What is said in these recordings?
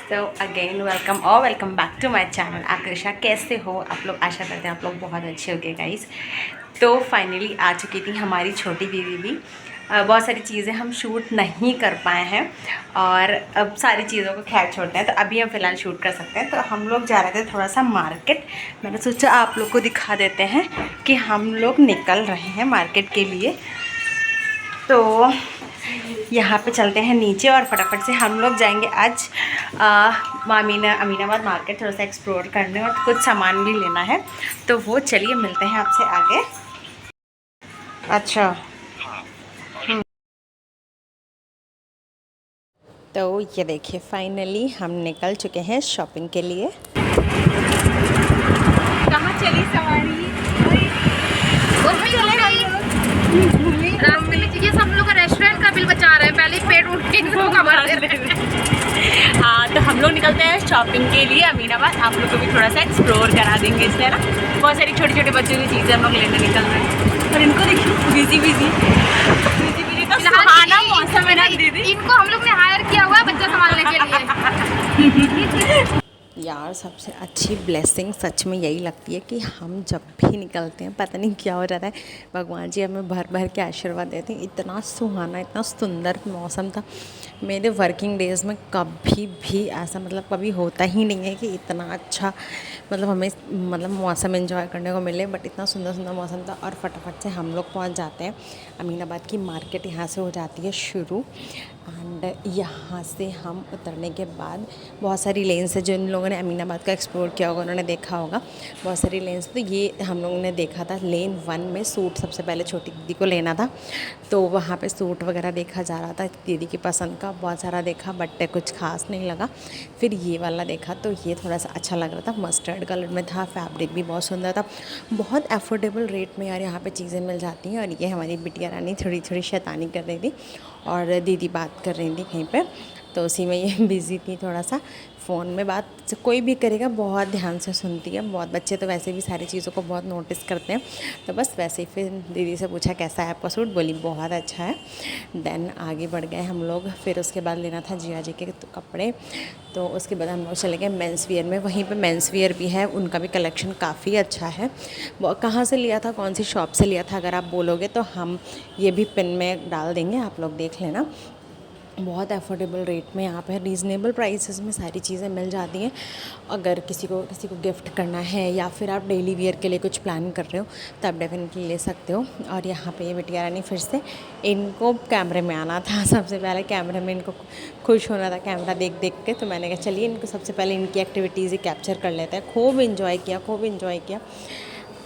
So again welcome back to my channel Aakrisha. कैसे हो आप लोग? आशा करते हैं आप लोग बहुत अच्छे हो गए गाइस। तो फाइनली आ चुकी थी हमारी छोटी दीदी भी। बहुत सारी चीज़ें हम शूट नहीं कर पाए हैं और अब सारी चीज़ों को खैर छोड़ते हैं, तो अभी हम फ़िलहाल शूट कर सकते हैं। तो हम लोग जा रहे थे थोड़ा सा मार्केट। मैंने सोचा आप लोग को दिखा देते हैं कि हम लोग निकल रहे हैं मार्केट के लिए। तो यहाँ पे चलते हैं नीचे और फटाफट से हम लोग जाएंगे आज अमीनाबाद मार्केट, थोड़ा सा एक्सप्लोर करने और कुछ सामान भी लेना है। तो वो चलिए मिलते हैं आपसे आगे। अच्छा तो ये देखिए फाइनली हम निकल चुके हैं शॉपिंग के लिए। कहाँ चली सवारी? रास्ते में ये सब लोग रेस्टोरेंट का बिल बचा रहे हैं, पहले पेट उठ के इनको खबर दे रहे हैं। हाँ, तो हम लोग निकलते हैं शॉपिंग के लिए अमीनाबाद। आप लोग को भी थोड़ा सा एक्सप्लोर करा देंगे इसलिए ना। बहुत सारी छोटे छोटे बच्चों की चीज़ें हम लोग लेने निकल रहे हैं और इनको देखिए बिजी तो सुहाना मौसम है ना दीदी। इनको हम लोग ने हायर किया हुआ है बच्चा संभालने के लिए। यार सबसे अच्छी ब्लेसिंग सच में यही लगती है कि हम जब भी निकलते हैं पता नहीं क्या हो जाता है, भगवान जी हमें भर भर के आशीर्वाद देते हैं। इतना सुहाना इतना सुंदर मौसम था। मेरे वर्किंग डेज़ में कभी भी ऐसा कभी होता ही नहीं है कि इतना अच्छा हमें मौसम एंजॉय करने को मिले। बट इतना सुंदर सुंदर मौसम था और फटाफट से हम लोग पहुंच जाते हैं। अमीनाबाद की मार्केट यहाँ से हो जाती है शुरू एंड यहाँ से हम उतरने के बाद बहुत सारी लेन्स है। जिन लोगों ने अमीनाबाद का एक्सप्लोर किया होगा उन्होंने देखा होगा बहुत सारी लेन्स। तो ये हम लोगों ने देखा था लेन 1 में सूट सबसे पहले छोटी दीदी को लेना था। तो वहाँ पे सूट वगैरह देखा जा रहा था दीदी की पसंद का, बहुत सारा देखा बट कुछ खास नहीं लगा। फिर ये वाला देखा तो ये थोड़ा सा अच्छा लग रहा था, मस्टर्ड कलर में था, फैब्रिक भी बहुत सुंदर था। बहुत अफोर्डेबल रेट में यार यहाँ पे चीज़ें मिल जाती हैं। और ये हमारी बिटिया रानी थोड़ी थोड़ी शैतानी कर रही थी और दीदी बात कर रही थी कहीं पे, तो उसी में ये बिज़ी थी थोड़ा सा। फ़ोन में बात कोई भी करेगा बहुत ध्यान से सुनती है। बहुत बच्चे तो वैसे भी सारी चीज़ों को बहुत नोटिस करते हैं। तो बस वैसे ही फिर दीदी से पूछा कैसा है आपका सूट, बोली बहुत अच्छा है। देन आगे बढ़ गए हम लोग। फिर उसके बाद लेना था जिया जी के तो कपड़े। तो उसके बाद हम लोग चले गए मेंस वियर में। वहीं पे मेंस वियर भी है, उनका भी कलेक्शन काफ़ी अच्छा है। वो कहाँ से लिया था, कौन सी शॉप से लिया था अगर आप बोलोगे तो हम ये भी पिन में डाल देंगे, आप लोग देख लेना। बहुत अफोर्डेबल रेट में यहाँ पे रीज़नेबल प्राइसेस में सारी चीज़ें मिल जाती हैं। अगर किसी को गिफ्ट करना है या फिर आप डेली वियर के लिए कुछ प्लान कर रहे हो तो आप डेफिनेटली ले सकते हो। और यहाँ पे ये बिटिया रानी फिर से इनको कैमरे में आना था। सबसे पहले कैमरे में इनको खुश होना था कैमरा देख देख के। तो मैंने कहा चलिए इनको सबसे पहले इनकी एक्टिविटीज़ ही कैप्चर कर लेते हैं। खूब इन्जॉय किया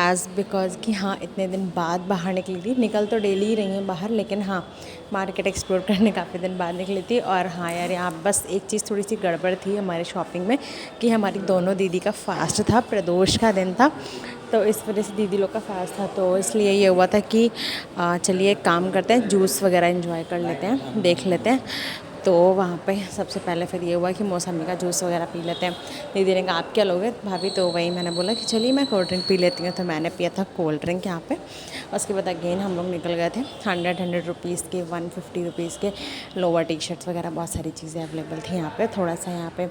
एज़ बिकॉज़ कि हाँ इतने दिन बाद बाहर निकली थी। निकल तो डेली ही रही हैं बाहर, लेकिन हाँ मार्केट एक्सप्लोर करने काफ़ी दिन बाद निकली थी। और हाँ यार यहाँ बस एक चीज़ थोड़ी सी गड़बड़ थी हमारे शॉपिंग में कि हमारी दोनों दीदी का फास्ट था, प्रदोष का दिन था। तो इस वजह से दीदी लोग का फास्ट था, तो इसलिए ये हुआ था कि चलिए एक काम करते हैं जूस वगैरह एंजॉय कर लेते हैं, देख लेते हैं। तो वहाँ पे सबसे पहले फिर ये हुआ कि मौसमी का जूस वगैरह पी लेते हैं। दीदी ने कहा आप क्या लोगे भाभी, तो वही मैंने बोला कि चलिए मैं कोल्ड ड्रिंक पी लेती हूँ। तो मैंने पिया था कोल्ड ड्रिंक यहाँ पे। उसके बाद अगेन हम लोग निकल गए थे 100 रुपीज़ के 150 रुपीज़ के लोअर टी शर्ट्स वगैरह बहुत सारी चीज़ें अवेलेबल थी यहाँ पे। थोड़ा सा यहाँ पे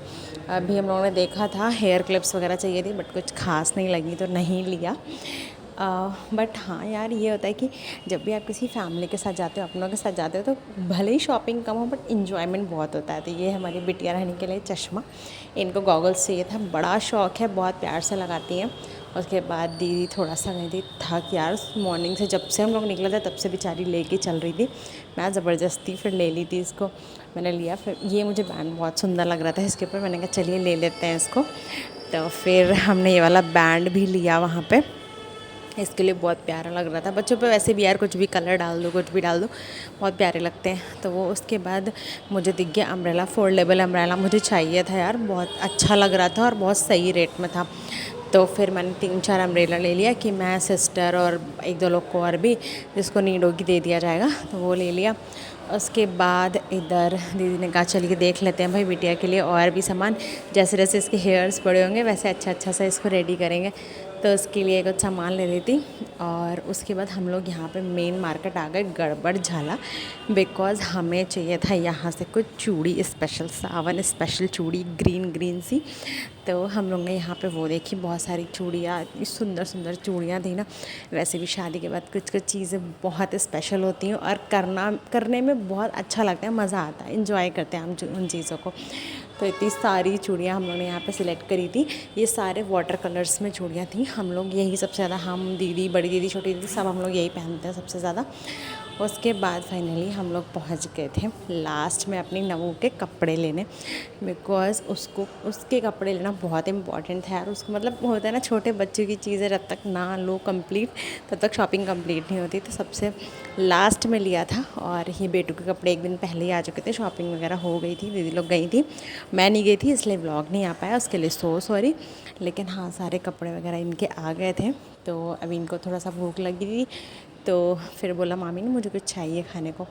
अभी हम लोगों ने देखा था हेयर क्लिप्स वगैरह चाहिए थी बट कुछ खास नहीं लगी तो नहीं लिया। बट हाँ यार ये होता है कि जब भी आप किसी फैमिली के साथ जाते हो, अपनों के साथ जाते हो, तो भले ही शॉपिंग कम हो बट इन्जॉयमेंट बहुत होता है। तो ये हमारी बिटिया रहने के लिए चश्मा, इनको गॉगल्स चाहिए था, बड़ा शौक़ है, बहुत प्यार से लगाती हैं। उसके बाद दीदी थोड़ा सा गई थी थक यार, मॉर्निंग से जब से हम लोग निकले थे तब से बेचारी लेके चल रही थी। मैं ज़बरदस्ती फिर ले ली थी इसको, मैंने लिया। फिर ये मुझे बैंड बहुत सुंदर लग रहा था इसके ऊपर, मैंने कहा चलिए ले लेते हैं इसको। तो फिर हमने ये वाला बैंड भी लिया वहाँ पर, इसके लिए बहुत प्यारा लग रहा था। बच्चों पे वैसे भी यार कुछ भी कलर डाल दो, कुछ भी डाल दो, बहुत प्यारे लगते हैं। तो वो उसके बाद मुझे दिख गया अम्ब्रेला, फोल्डेबल अम्ब्रेला मुझे चाहिए था यार, बहुत अच्छा लग रहा था और बहुत सही रेट में था। तो फिर मैंने 3-4 अम्ब्रेला ले लिया कि मैं सिस्टर और 1-2 लोग को और भी जिसको नीड होगी दे दिया जाएगा, तो वो ले लिया। उसके बाद इधर दीदी ने कहा चलिए देख लेते हैं भाई बिटिया के लिए और भी सामान, जैसे जैसे इसके हेयर्स बड़े होंगे वैसे अच्छा सा इसको रेडी करेंगे। तो उसके लिए कुछ सामान ले रही थी। और उसके बाद हम लोग यहाँ पे मेन मार्केट आ गए गड़बड़ झाला, बिकॉज़ हमें चाहिए था यहाँ से कुछ चूड़ी स्पेशल, सावन स्पेशल चूड़ी ग्रीन ग्रीन सी। तो हम लोग ने यहाँ पे वो देखी, बहुत सारी चूड़ियाँ, इतनी सुंदर सुंदर चूड़ियाँ थी ना। वैसे भी शादी के बाद कुछ कुछ चीज़ें बहुत स्पेशल होती हैं और करने में बहुत अच्छा लगता है, मज़ा आता है, इंजॉय करते हैं हम उन चीज़ों को। तो इतनी सारी चूड़ियाँ हम लोग ने यहाँ पे सिलेक्ट करी थी। ये सारे वाटर कलर्स में चूड़ियाँ थी। हम लोग यही सबसे ज़्यादा, हम दीदी, बड़ी दीदी, छोटी दीदी, सब हम लोग यही पहनते हैं सबसे ज़्यादा। उसके बाद फाइनली हम लोग पहुँच गए थे लास्ट में अपनी नवू के कपड़े लेने, बिकॉज़ उसके कपड़े लेना बहुत इंपॉर्टेंट है यार। उसको मतलब होता है ना, छोटे बच्चों की चीज़ें जब तक ना लो कंप्लीट तब तक शॉपिंग कंप्लीट नहीं होती। तो सबसे लास्ट में लिया था। और ये बेटू के कपड़े एक दिन पहले ही आ चुके थे, शॉपिंग वगैरह हो गई थी, दीदी लोग गई थी, मैं नहीं गई थी, इसलिए व्लॉग नहीं आ पाया, उसके लिए सॉरी। लेकिन हाँ, सारे कपड़े वगैरह इनके आ गए थे। तो अभी इनको थोड़ा सा भूख लगी थी, तो फिर बोला मामी ने मुझे कुछ चाहिए खाने को,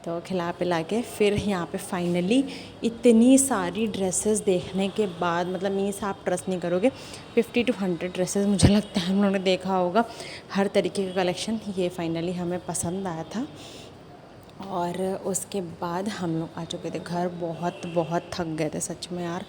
तो खिला पिला के फिर यहाँ पे फाइनली इतनी सारी ड्रेसेस देखने के बाद, मतलब मीन्स आप ट्रस्ट नहीं करोगे, 50 to 100 ड्रेसेस मुझे लगता है हम लोगों ने देखा होगा, हर तरीके का कलेक्शन। ये फाइनली हमें पसंद आया था। और उसके बाद हम लोग आ चुके थे घर। बहुत थक गए थे सच में यार।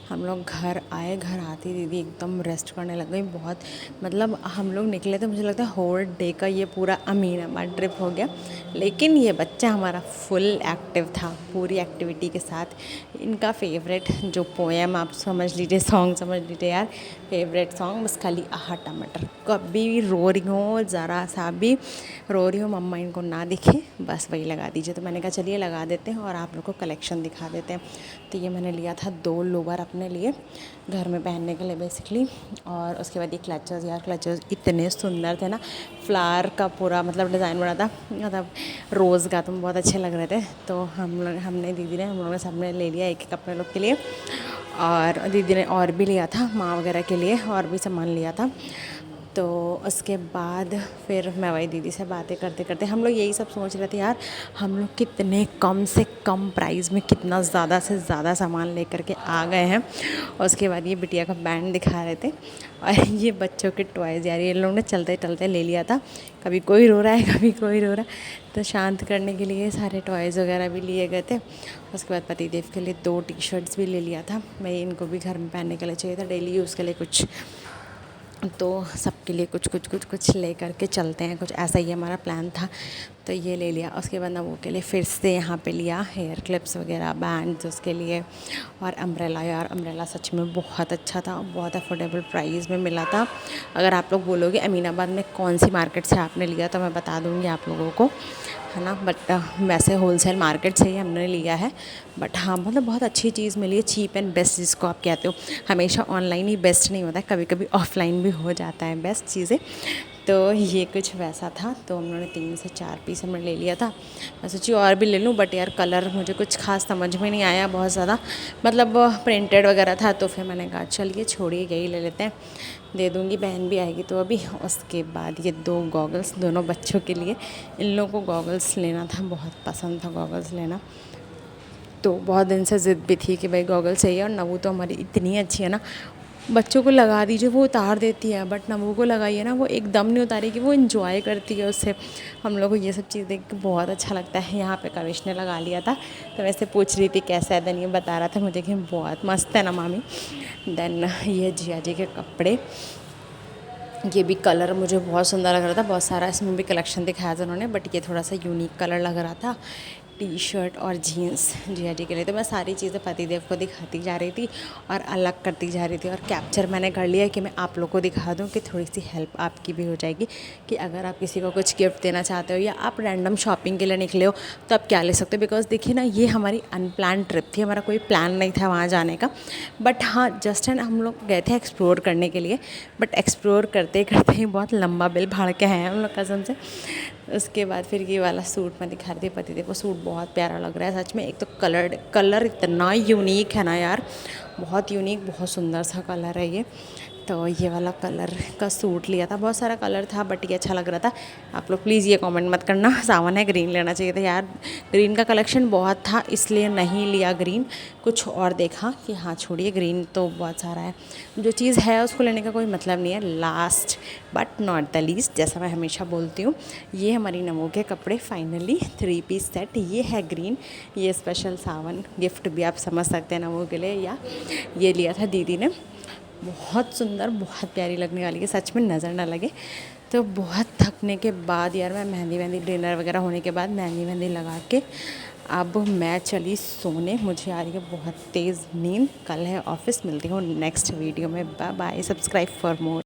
हम लोग घर आए, घर आती दीदी एकदम रेस्ट करने लग गई बहुत। मतलब हम लोग निकले तो मुझे लगता है होल डे का ये पूरा अमीनाबाद ट्रिप हो गया। लेकिन ये बच्चा हमारा फुल एक्टिव था, पूरी एक्टिविटी के साथ। इनका फेवरेट जो पोएम आप समझ लीजिए, सॉन्ग समझ लीजिए यार, फेवरेट सॉन्ग बस खाली आहा टमाटर। कभी भी रो रही हूँ, ज़रा सा भी रो रही हूँ, मम्मा इनको ना दिखे, बस वही लगा दीजिए। तो मैंने कहा चलिए लगा देते हैं और आप लोग को कलेक्शन दिखा देते हैं। तो ये मैंने लिया था 2 लोवर अपने लिए घर में पहनने के लिए बेसिकली। और उसके बाद ये क्लचर्स, यार क्लचर्स इतने सुंदर थे ना, फ्लावर का पूरा मतलब डिज़ाइन बना था, मतलब रोज़ का, तो बहुत अच्छे लग रहे थे। तो हमने दीदी ने, हम लोगों ने सबने ले लिया एक एक अपने लोग के लिए। और दीदी ने और भी लिया था माँ वगैरह के लिए, और भी सामान लिया था। तो उसके बाद फिर मैं वही दीदी से बातें करते करते हम लोग यही सब सोच रहे थे यार, हम लोग कितने कम से कम प्राइस में कितना ज़्यादा से ज़्यादा सामान लेकर के आ गए हैं। उसके बाद ये बिटिया का बैंड दिखा रहे थे, और ये बच्चों के टॉयज़ यार, ये लोग ने चलते चलते ले लिया था। कभी कोई रो रहा है, कभी कोई रो रहा है, तो शांत करने के लिए सारे टॉयज़ वगैरह भी लिए गए थे। उसके बाद पतिदेव के लिए 2 टी-शर्ट्स भी ले लिया था। मैं इनको भी घर में पहनने के लिए चाहिए था, डेली यूज़ के लिए कुछ, तो सबके लिए कुछ ले करके चलते हैं, कुछ ऐसा ही हमारा प्लान था। तो ये ले लिया। उसके बाद ना वो के लिए फिर से यहाँ पे लिया हेयर क्लिप्स वगैरह, बैंड्स उसके लिए, और अम्ब्रेला। यार अम्ब्रेला सच में बहुत अच्छा था, बहुत अफोर्डेबल प्राइस में मिला था। अगर आप लोग बोलोगे अमीनाबाद में कौन सी मार्केट से आपने लिया, तो मैं बता दूँगी आप लोगों को, है ना। बट वैसे होलसेल मार्केट से ही हमने लिया है। बट हाँ, मतलब बहुत अच्छी चीज़ मिली है, चीप एंड बेस्ट जिसको आप कहते हो। हमेशा ऑनलाइन ही बेस्ट नहीं होता है, कभी कभी ऑफ़लाइन भी हो जाता है बेस्ट चीज़ें। तो ये कुछ वैसा था। तो हम लोगों ने 3 से 4 पीस हमने ले लिया था। मैं सोची और भी ले लूँ, बट यार कलर मुझे कुछ खास समझ में नहीं आया बहुत ज़्यादा, मतलब प्रिंटेड वगैरह था। तो फिर मैंने कहा चलिए छोड़िए, यही ले लेते हैं, दे दूँगी, बहन भी आएगी तो अभी। उसके बाद ये 2 गॉगल्स दोनों बच्चों के लिए, इन लोगों को गॉगल्स लेना था, बहुत पसंद था गॉगल्स लेना। तो बहुत दिन से ज़िद भी थी कि भाई गॉगल चाहिए। और नवू तो हमारी इतनी अच्छी है ना, बच्चों को लगा दीजिए वो उतार देती है, बट नवू को लगाइए ना वो एकदम नहीं उतारेगी, वो इन्जॉय करती है उससे। हम लोग को ये सब चीज़ देख के बहुत अच्छा लगता है। यहाँ पे कविश ने लगा लिया था, तो वैसे पूछ रही थी कैसा है, देन ये बता रहा था मुझे कि बहुत मस्त है ना मामी। देन ये जिया जी के कपड़े, ये भी कलर मुझे बहुत सुंदर लग रहा था। बहुत सारा इसमें भी कलेक्शन दिखाया था उन्होंने, बट ये थोड़ा सा यूनिक कलर लग रहा था। टी-शर्ट और जीन्स जिया जी के लिए। तो मैं सारी चीज़ें पतिदेव को दिखाती जा रही थी और अलग करती जा रही थी, और कैप्चर मैंने कर लिया कि मैं आप लोग को दिखा दूं, कि थोड़ी सी हेल्प आपकी भी हो जाएगी, कि अगर आप किसी को कुछ गिफ्ट देना चाहते हो या आप रैंडम शॉपिंग के लिए निकले हो तो आप क्या ले सकते हो। बिकॉज देखिए ना, ये हमारी अनप्लान ट्रिप थी, हमारा कोई प्लान नहीं था वहाँ जाने का। बट हाँ, जस्ट एंड हम लोग गए थे एक्सप्लोर करने के लिए, बट एक्सप्लोर करते करते ही बहुत लंबा बिल भाड़ के आए हैं हम लोग कसम से। उसके बाद फिर ये वाला सूट मैं दिखा रही थी पतिदेव को, सूट बहुत प्यारा लग रहा है सच में। एक तो कलर इतना यूनिक है ना यार, बहुत यूनिक, बहुत सुंदर सा कलर है ये। तो ये वाला कलर का सूट लिया था, बहुत सारा कलर था बट ये अच्छा लग रहा था। आप लोग प्लीज़ ये कमेंट मत करना सावन है ग्रीन लेना चाहिए था यार, ग्रीन का कलेक्शन बहुत था इसलिए नहीं लिया ग्रीन, कुछ और देखा कि हाँ छोड़िए ग्रीन तो बहुत सारा है, जो चीज़ है उसको लेने का कोई मतलब नहीं है। Last but not the least, जैसा मैं हमेशा बोलती हूँ, ये हमारी नमो के कपड़े फाइनली 3 पीस सेट, ये है ग्रीन, ये स्पेशल सावन गिफ्ट भी आप समझ सकते हैं नमो के लिए, या ये लिया था दीदी ने, बहुत सुंदर बहुत प्यारी लगने वाली है, सच में नज़र ना लगे। तो बहुत थकने के बाद यार मैं मेहंदी डिनर वगैरह होने के बाद मेहंदी लगा के अब मैं चली सोने, मुझे आ रही है बहुत तेज़ नींद, कल है ऑफिस, मिलती हूँ नेक्स्ट वीडियो में, bye bye, subscribe for more.